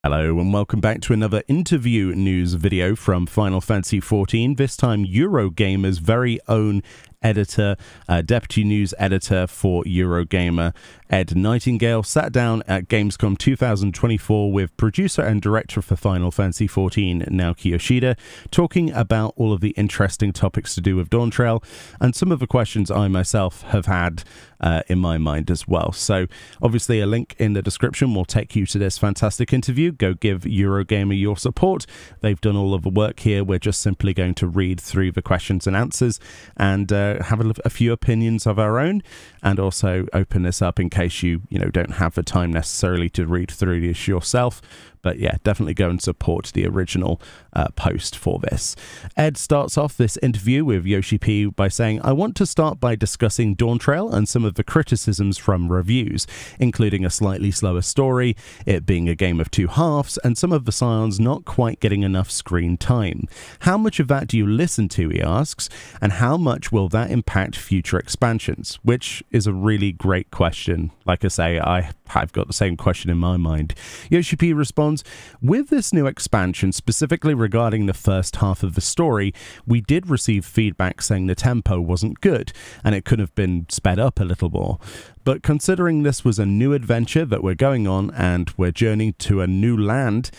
Hello and welcome back to another interview news video from Final Fantasy XIV, this time Eurogamer's very own editor, deputy news editor for Eurogamer, Ed Nightingale, sat down at Gamescom 2024 with producer and director for Final Fantasy XIV, Naoki Yoshida, talking about all of the interesting topics to do with Dawntrail and some of the questions I myself have had in my mind as well. So obviously a link in the description will take you to this fantastic interview. Go give Eurogamer your support. They've done all of the work here. We're just simply going to read through the questions and answers and have a few opinions of our own, and also open this up in case you don't have the time necessarily to read through this yourself. But yeah, definitely go and support the original post for this. Ed starts off this interview with Yoshi P by saying, "I want to start by discussing Dawntrail and some of the criticisms from reviews, including a slightly slower story, it being a game of two halves, and some of the Scions not quite getting enough screen time. How much of that do you listen to," he asks, "and how much will that impact future expansions?" Which is a really great question. Like I say, I've got the same question in my mind. Yoshi P responds, "With this new expansion, specifically regarding the first half of the story, we did receive feedback saying the tempo wasn't good and it could have been sped up a little more. But considering this was a new adventure that we're going on and we're journeying to a new land,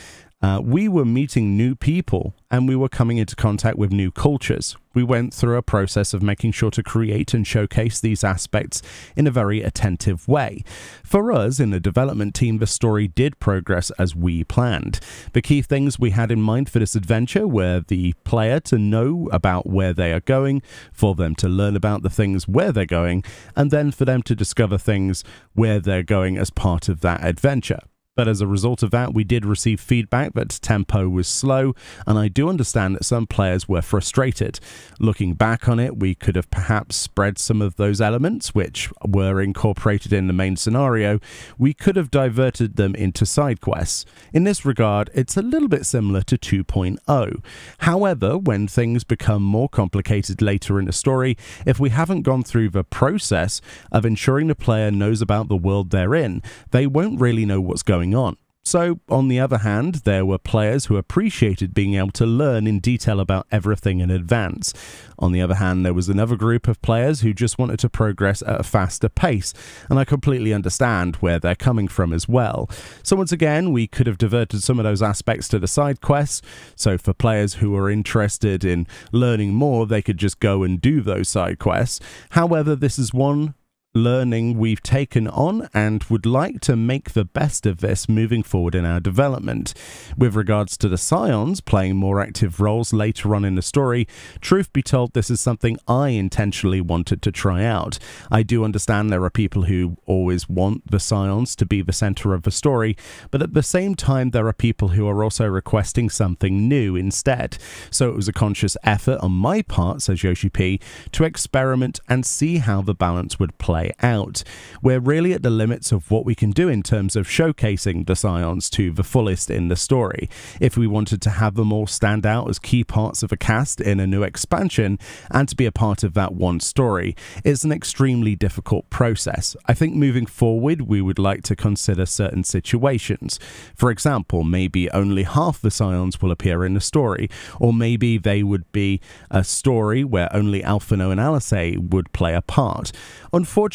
we were meeting new people and we were coming into contact with new cultures. We went through a process of making sure to create and showcase these aspects in a very attentive way. For us, in the development team, the story did progress as we planned. The key things we had in mind for this adventure were the player to know about where they are going, for them to learn about the things where they're going, and then for them to discover things where they're going as part of that adventure. But as a result of that, we did receive feedback that tempo was slow, and I do understand that some players were frustrated. Looking back on it, we could have perhaps spread some of those elements, which were incorporated in the main scenario, we could have diverted them into side quests. In this regard, it's a little bit similar to 2.0. However, when things become more complicated later in the story, if we haven't gone through the process of ensuring the player knows about the world they're in, they won't really know what's going on. So, on the other hand, there were players who appreciated being able to learn in detail about everything in advance. On the other hand, there was another group of players who just wanted to progress at a faster pace, and I completely understand where they're coming from as well. So once again, we could have diverted some of those aspects to the side quests, so for players who are interested in learning more, they could just go and do those side quests. However, this is one learning we've taken on and would like to make the best of this moving forward in our development. With regards to the Scions playing more active roles later on in the story, truth be told, this is something I intentionally wanted to try out. I do understand there are people who always want the Scions to be the center of the story, but at the same time there are people who are also requesting something new instead. So it was a conscious effort on my part, says Yoshi P, to experiment and see how the balance would play out. We're really at the limits of what we can do in terms of showcasing the Scions to the fullest in the story. If we wanted to have them all stand out as key parts of a cast in a new expansion and to be a part of that one story, it's an extremely difficult process. I think moving forward we would like to consider certain situations. For example, maybe only half the Scions will appear in the story, or maybe they would be a story where only Alphino and Alice would play a part. Unfortunately,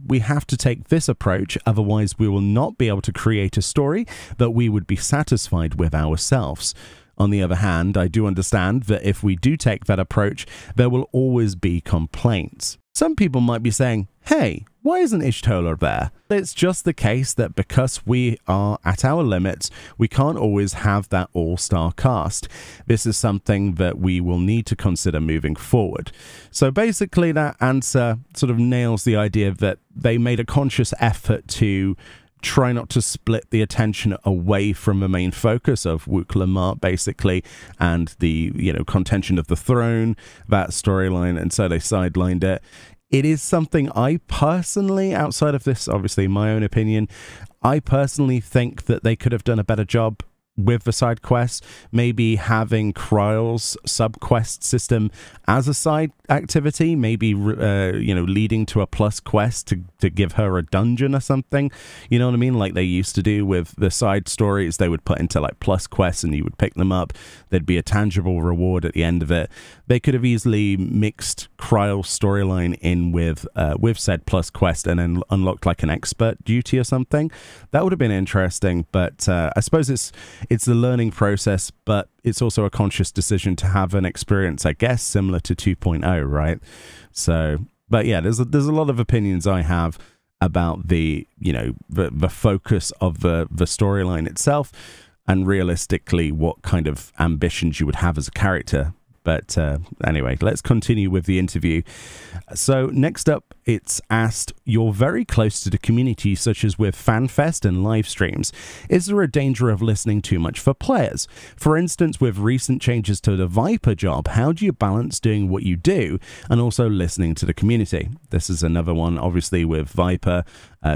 we have to take this approach, otherwise we will not be able to create a story that we would be satisfied with ourselves. On the other hand, I do understand that if we do take that approach, there will always be complaints. Some people might be saying, "Hey, why isn't Ishtola there?" It's just the case that because we are at our limits, we can't always have that all-star cast. This is something that we will need to consider moving forward. So basically that answer sort of nails the idea that they made a conscious effort to try not to split the attention away from the main focus of Wook Lamart, basically, and the, contention of the throne, that storyline, and so they sidelined it. It is something I personally, outside of this, obviously my own opinion, I personally think that they could have done a better job with the side quests, maybe having Kryle's sub-quest system as a side activity, maybe, you know, leading to a plus quest to give her a dungeon or something, you know what I mean? Like they used to do with the side stories, they would put into like plus quests and you would pick them up. There'd be a tangible reward at the end of it. They could have easily mixed Kryle's storyline in with said plus quest and then unlocked like an expert duty or something. That would have been interesting, but I suppose it's a learning process, but it's also a conscious decision to have an experience, I guess, similar to 2.0, right? So, but yeah, there's a lot of opinions I have about the, you know, the focus of the storyline itself, and realistically what kind of ambitions you would have as a character. But anyway, let's continue with the interview. So next up, it's asked, you're very close to the community, such as with FanFest and live streams. Is there a danger of listening too much for players? For instance, with recent changes to the Viper job, how do you balance doing what you do and also listening to the community? This is another one, obviously, with Viper.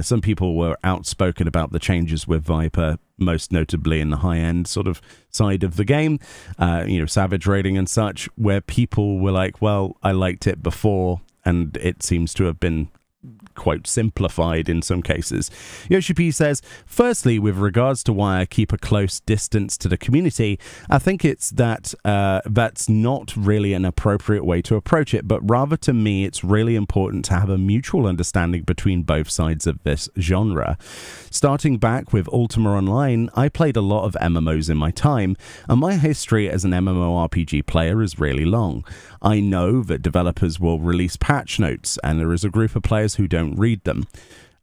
Some people were outspoken about the changes with Viper, most notably in the high-end sort of side of the game, you know, Savage rating and such, where people were like, well, I liked it before, and it seems to have been quite simplified in some cases. Yoshi P says, firstly, with regards to why I keep a close distance to the community, I think it's that that's not really an appropriate way to approach it, but rather to me, it's really important to have a mutual understanding between both sides of this genre. Starting back with Ultima Online, I played a lot of MMOs in my time, and my history as an MMORPG player is really long. I know that developers will release patch notes, and there is a group of players who don't read them.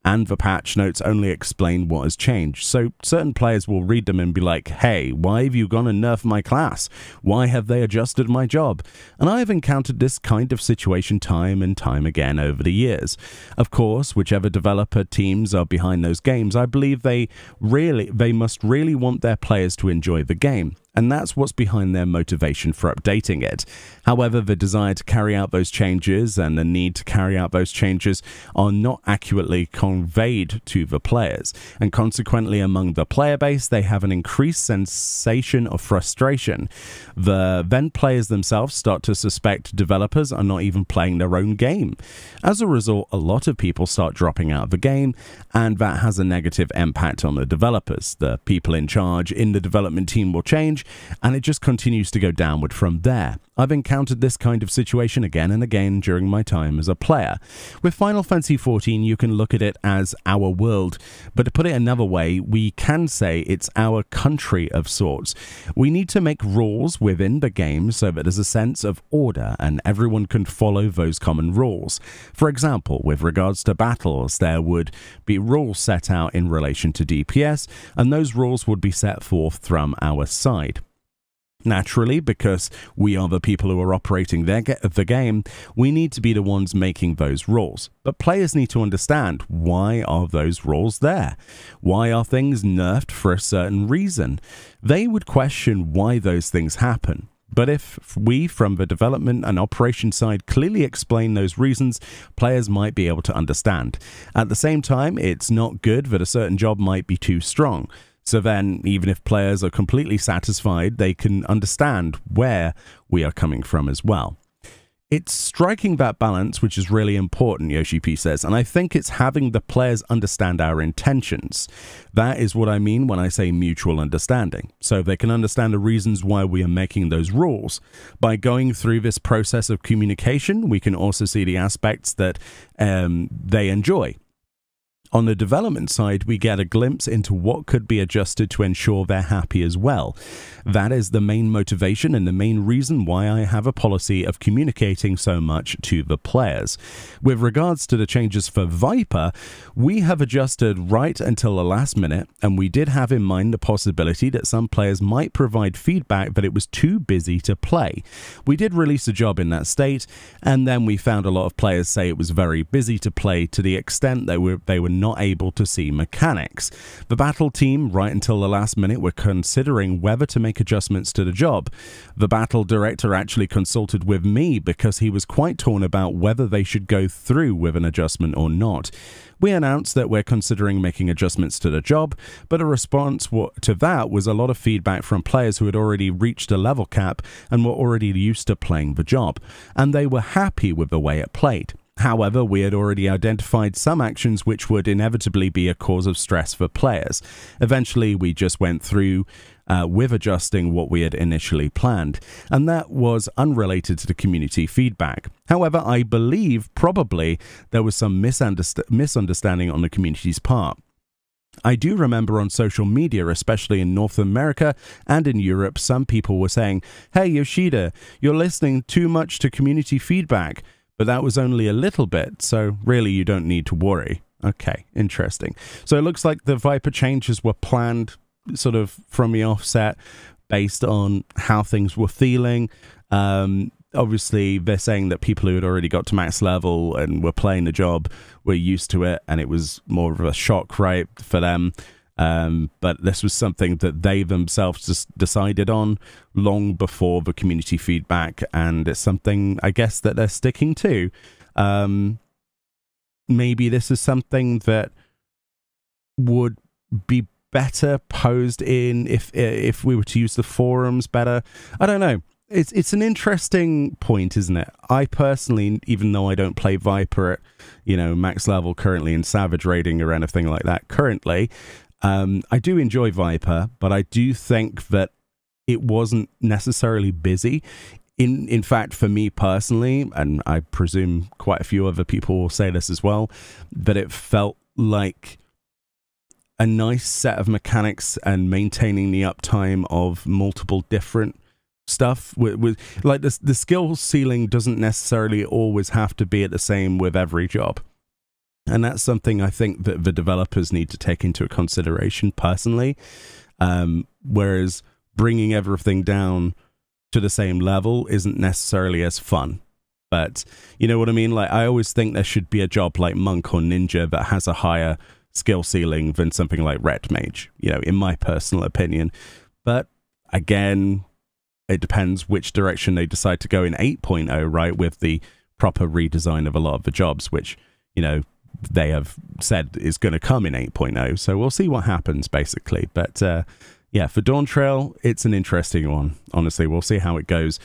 And the patch notes only explain what has changed. So certain players will read them and be like, hey, why have you gone and nerfed my class? Why have they adjusted my job? And I have encountered this kind of situation time and time again over the years. Of course, whichever developer teams are behind those games, I believe they must really want their players to enjoy the game. And that's what's behind their motivation for updating it. However, the desire to carry out those changes and the need to carry out those changes are not accurately conveyed to the players, and consequently among the player base they have an increased sensation of frustration. Then players themselves start to suspect developers are not even playing their own game. As a result, a lot of people start dropping out of the game, and that has a negative impact on the developers. The people in charge in the development team will change, and it just continues to go downward from there. I've encountered this kind of situation again and again during my time as a player. With Final Fantasy XIV, you can look at it as our world, but to put it another way, we can say it's our country of sorts. We need to make rules within the game so that there's a sense of order and everyone can follow those common rules. For example, with regards to battles, there would be rules set out in relation to DPS, and those rules would be set forth from our side. Naturally, because we are the people who are operating the game, we need to be the ones making those rules. But players need to understand, why are those rules there? Why are things nerfed for a certain reason? They would question why those things happen. But if we, from the development and operation side, clearly explain those reasons, players might be able to understand. At the same time, it's not good that a certain job might be too strong. So then, even if players are completely satisfied, they can understand where we are coming from as well. It's striking that balance which is really important, Yoshi P says, and I think it's having the players understand our intentions. That is what I mean when I say mutual understanding, so they can understand the reasons why we are making those rules. By going through this process of communication, we can also see the aspects that they enjoy. On the development side, we get a glimpse into what could be adjusted to ensure they're happy as well. That is the main motivation and the main reason why I have a policy of communicating so much to the players. With regards to the changes for Viper, we have adjusted right until the last minute, and we did have in mind the possibility that some players might provide feedback that it was too busy to play. We did release a job in that state, and then we found a lot of players say it was very busy to play to the extent they were not not able to see mechanics. The battle team, right until the last minute, were considering whether to make adjustments to the job. The battle director actually consulted with me because he was quite torn about whether they should go through with an adjustment or not. We announced that we're considering making adjustments to the job, but a response to that was a lot of feedback from players who had already reached a level cap and were already used to playing the job, and they were happy with the way it played. However, we had already identified some actions which would inevitably be a cause of stress for players. Eventually, we just went through with adjusting what we had initially planned, and that was unrelated to the community feedback. However, I believe probably there was some misunderstanding on the community's part. I do remember on social media, especially in North America and in Europe, some people were saying, "Hey Yoshida, you're listening too much to community feedback," but that was only a little bit, so really you don't need to worry. Okay, interesting. So it looks like the Viper changes were planned sort of from the offset based on how things were feeling. Obviously, they're saying that people who had already got to max level and were playing the job were used to it, and it was more of a shock, right, for them. But this was something that they themselves just decided on long before the community feedback, and it's something, I guess, that they're sticking to. Maybe this is something that would be better posed in if we were to use the forums better. I don't know. It's an interesting point, isn't it? I personally, even though I don't play Viper at, max level currently in Savage rating or anything like that currently, I do enjoy Viper, but I do think that it wasn't necessarily busy. In fact, for me personally, and I presume quite a few other people will say this as well, that it felt like a nice set of mechanics and maintaining the uptime of multiple different stuff with like the skill ceiling doesn't necessarily always have to be at the same with every job, and that's something I think that the developers need to take into consideration personally. Whereas bringing everything down to the same level isn't necessarily as fun. But you know what I mean? Like, I always think there should be a job like Monk or Ninja that has a higher skill ceiling than something like Red Mage, in my personal opinion. But again, it depends which direction they decide to go in 8.0, right, with the proper redesign of a lot of the jobs, which, they have said is going to come in 8.0. So we'll see what happens, basically. But yeah, for Dawntrail, it's an interesting one. Honestly, we'll see how it goes.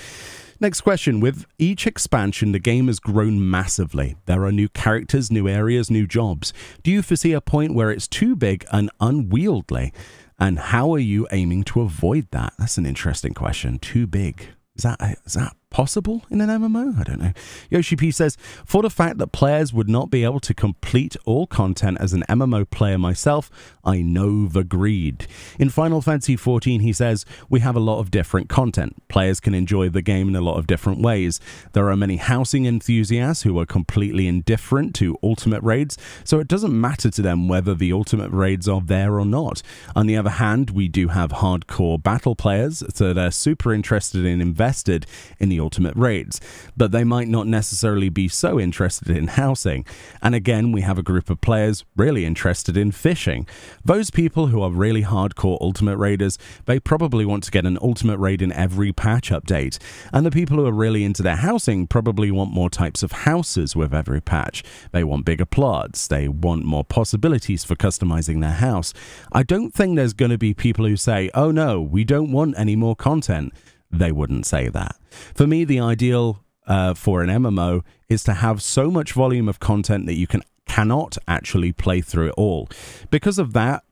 Next question. With each expansion, the game has grown massively. There are new characters, new areas, new jobs. Do you foresee a point where it's too big and unwieldy? And how are you aiming to avoid that? That's an interesting question. Too big. Is that possible in an MMO? I don't know. Yoshi P says, for the fact that players would not be able to complete all content as an MMO player myself, I know the greed. In Final Fantasy XIV, he says, we have a lot of different content. Players can enjoy the game in a lot of different ways. There are many housing enthusiasts who are completely indifferent to ultimate raids, so it doesn't matter to them whether the ultimate raids are there or not. On the other hand, we do have hardcore battle players that are super interested and invested in the ultimate raids, but they might not necessarily be so interested in housing. And again, we have a group of players really interested in fishing. Those people who are really hardcore ultimate raiders, they probably want to get an ultimate raid in every patch update. And the people who are really into their housing probably want more types of houses with every patch. They want bigger plots. They want more possibilities for customizing their house. I don't think there's going to be people who say, oh no, we don't want any more content. They wouldn't say that. For me, the ideal for an MMO is to have so much volume of content that you cannot actually play through it all. Because of that,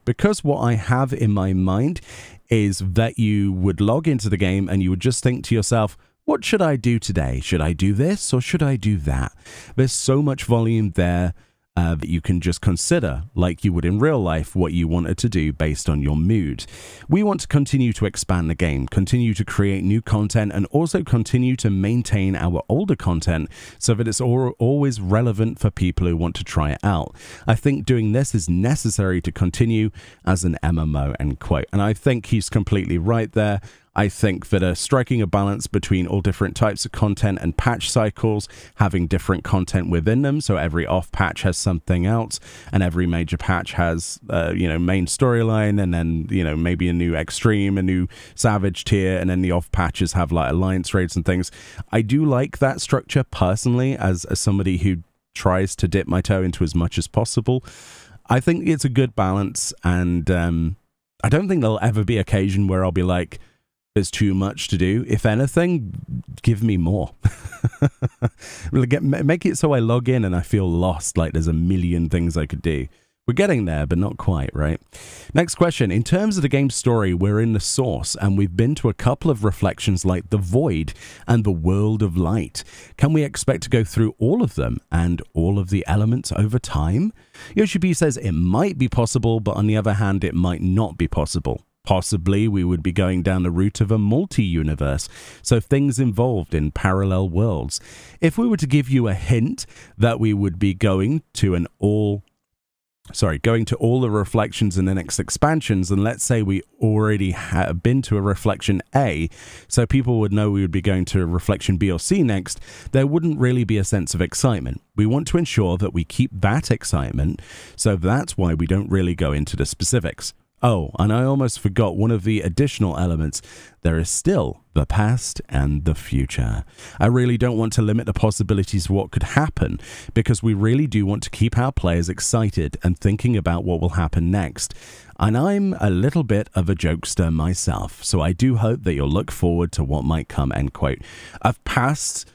because what I have in my mind is that you would log into the game and you would just think to yourself, what should I do today? Should I do this or should I do that? There's so much volume there that you can just consider, like you would in real life, what you wanted to do based on your mood. We want to continue to expand the game, continue to create new content, and also continue to maintain our older content so that it's always relevant for people who want to try it out. I think doing this is necessary to continue as an MMO, end quote. And I think he's completely right there. I think that striking a balance between all different types of content and patch cycles, having different content within them, so every off patch has something else, and every major patch has, main storyline, and then, maybe a new extreme, a new savage tier, and then the off patches have like alliance raids and things. I do like that structure personally, as somebody who tries to dip my toe into as much as possible. I think it's a good balance, and I don't think there'll ever be an occasion where I'll be like, there's too much to do. If anything, give me more. Make it so I log in and I feel lost, like there's a million things I could do. We're getting there, but not quite, right? Next question. In terms of the game's story, we're in the source, and we've been to a couple of reflections like the Void and the World of Light. Can we expect to go through all of them and all of the elements over time? Yoshi B says it might be possible, but on the other hand, it might not be possible. Possibly we would be going down the route of a multi-universe, so things involved in parallel worlds. If we were to give you a hint that we would be going to all the reflections in Enix expansions, and let's say we already have been to a reflection A, so people would know we would be going to a reflection B or C next, there wouldn't really be a sense of excitement. We want to ensure that we keep that excitement, so that's why we don't really go into the specifics. Oh, and I almost forgot one of the additional elements. There is still the past and the future. I really don't want to limit the possibilities of what could happen, because we really do want to keep our players excited and thinking about what will happen next. And I'm a little bit of a jokester myself, so I do hope that you'll look forward to what might come, end quote. Of past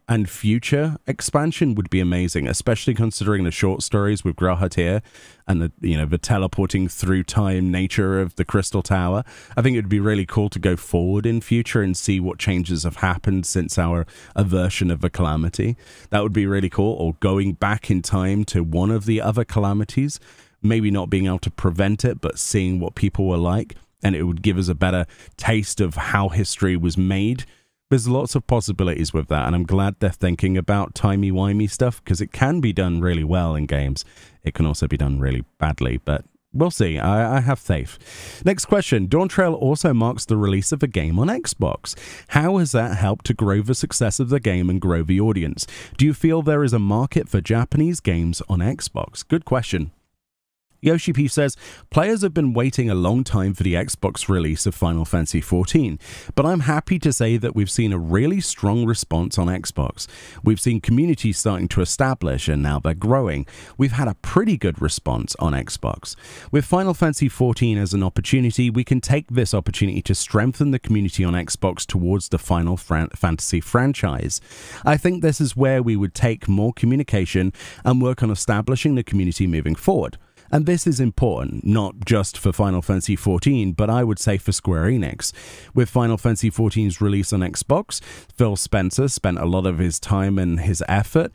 and future expansion would be amazing, especially considering the short stories with Grahat here and the teleporting through time nature of the Crystal Tower. I think it would be really cool to go forward in future and see what changes have happened since our aversion of the calamity. That would be really cool. Or going back in time to one of the other calamities, maybe not being able to prevent it, but seeing what people were like, and it would give us a better taste of how history was made. There's lots of possibilities with that, and I'm glad they're thinking about timey-wimey stuff, because it can be done really well in games. It can also be done really badly, but we'll see. I have faith. Next question. Dawntrail also marks the release of a game on Xbox. How has that helped to grow the success of the game and grow the audience? Do you feel there is a market for Japanese games on Xbox? Good question. Yoshi P says, players have been waiting a long time for the Xbox release of Final Fantasy XIV, but I'm happy to say that we've seen a really strong response on Xbox. We've seen communities starting to establish, and now they're growing. We've had a pretty good response on Xbox. With Final Fantasy XIV as an opportunity, we can take this opportunity to strengthen the community on Xbox towards the Final Fantasy franchise. I think this is where we would take more communication and work on establishing the community moving forward. And this is important, not just for Final Fantasy XIV, but I would say for Square Enix. With Final Fantasy XIV's release on Xbox, Phil Spencer spent a lot of his time and his effort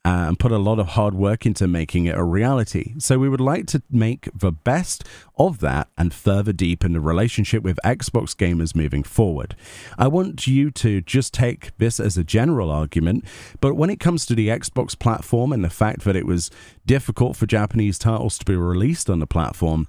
and put a lot of hard work into making it a reality. So we would like to make the best of that and further deepen the relationship with Xbox gamers moving forward. I want you to just take this as a general argument, but when it comes to the Xbox platform and the fact that it was difficult for Japanese titles to be released on the platform,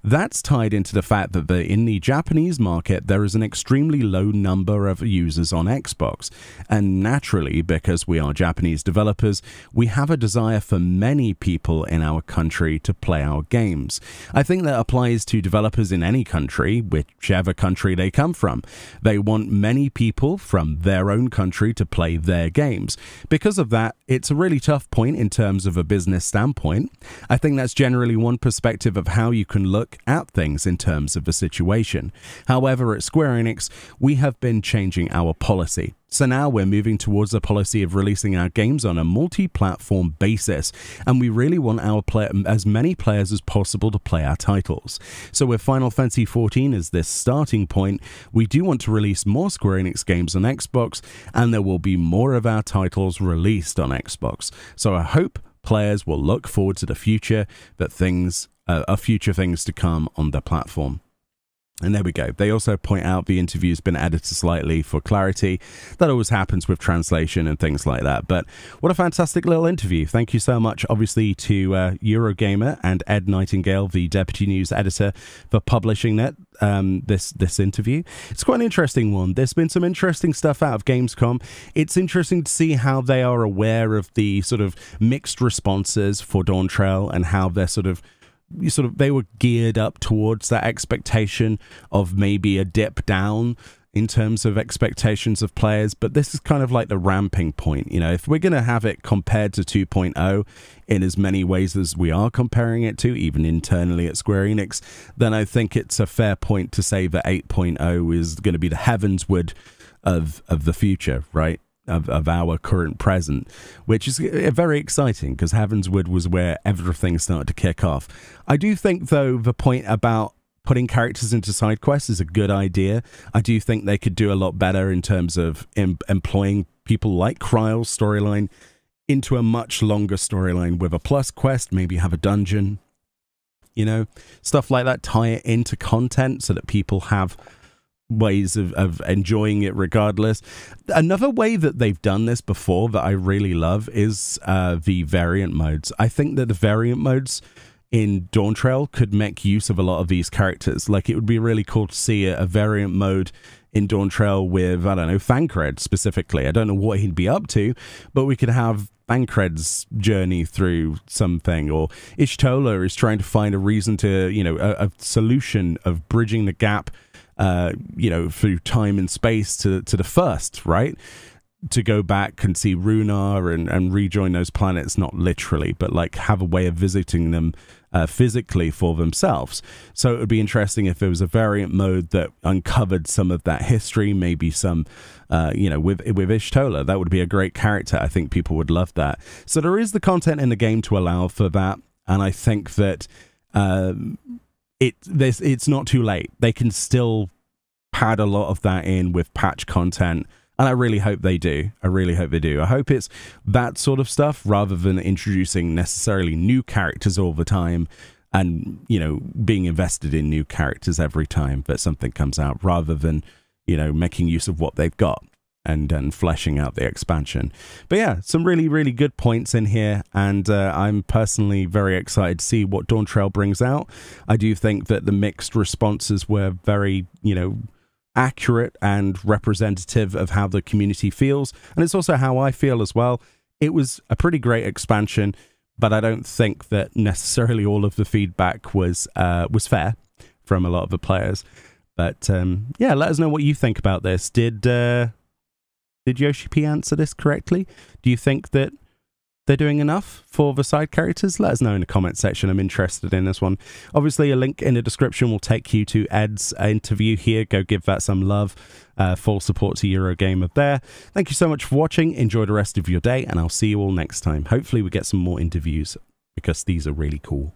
that's tied into the fact that in the Japanese market, there is an extremely low number of users on Xbox. And naturally, because we are Japanese developers, we have a desire for many people in our country to play our games. I think that applies to developers in any country, whichever country they come from. They want many people from their own country to play their games. Because of that, it's a really tough point in terms of a business standpoint. I think that's generally one perspective of how you can look at things in terms of the situation. However, at Square Enix, we have been changing our policy. So now we're moving towards a policy of releasing our games on a multi-platform basis, and we really want as many players as possible to play our titles. So with Final Fantasy XIV as this starting point, we do want to release more Square Enix games on Xbox, and there will be more of our titles released on Xbox. So I hope players will look forward to the future, future things to come on the platform. And there we go. They also point out the interview's been edited slightly for clarity. That always happens with translation and things like that. But what a fantastic little interview. Thank you so much, obviously, to Eurogamer and Ed Nightingale, the deputy news editor, for publishing that this interview. It's quite an interesting one. There's been some interesting stuff out of Gamescom. It's interesting to see how they are aware of the sort of mixed responses for Dawntrail and how they're they were geared up towards that expectation of maybe a dip down in terms of expectations of players, but this is kind of like the ramping point. You know, if we're going to have it compared to 2.0 in as many ways as we are comparing it to, even internally at Square Enix, then I think it's a fair point to say that 8.0 is going to be the heavensward of the future, right? Of our current present, which is very exciting because Heavenswood was where everything started to kick off. I do think, though, the point about putting characters into side quests is a good idea. I do think they could do a lot better in terms of employing people like Kryle's storyline into a much longer storyline with a plus quest, maybe have a dungeon, you know, stuff like that, tie it into content so that people have ways of enjoying it regardless. Another way that they've done this before that I really love is the variant modes. I think that the variant modes in Dawntrail could make use of a lot of these characters. Like, it would be really cool to see a variant mode in Dawntrail with, I don't know, Thancred specifically. I don't know what he'd be up to, but we could have Thancred's journey through something, or Ishtola is trying to find a reason to, you know, a solution of bridging the gap, you know, through time and space to the first, right? To go back and see Runar and rejoin those planets, not literally, but like have a way of visiting them physically for themselves. So it would be interesting if there was a variant mode that uncovered some of that history, maybe some, you know, with Ishtola. That would be a great character. I think people would love that. So there is the content in the game to allow for that, and I think that it's not too late. They can still pad a lot of that in with patch content, and I really hope they do. I really hope they do. I hope it's that sort of stuff rather than introducing necessarily new characters all the time and, you know, being invested in new characters every time that something comes out, rather than, you know, making use of what they've got and fleshing out the expansion. But yeah, some really, really good points in here, and I'm personally very excited to see what Dawntrail brings out. I do think that the mixed responses were very, you know, accurate and representative of how the community feels, and it's also how I feel as well. It was a pretty great expansion, but I don't think that necessarily all of the feedback was fair from a lot of the players. But yeah, let us know what you think about this. Did Yoshi P answer this correctly? Do you think that they're doing enough for the side characters? Let us know in the comment section. I'm interested in this one. Obviously, a link in the description will take you to Ed's interview here. Go give that some love. Full support to Eurogamer there. Thank you so much for watching. Enjoy the rest of your day, and I'll see you all next time. Hopefully we get some more interviews, because these are really cool.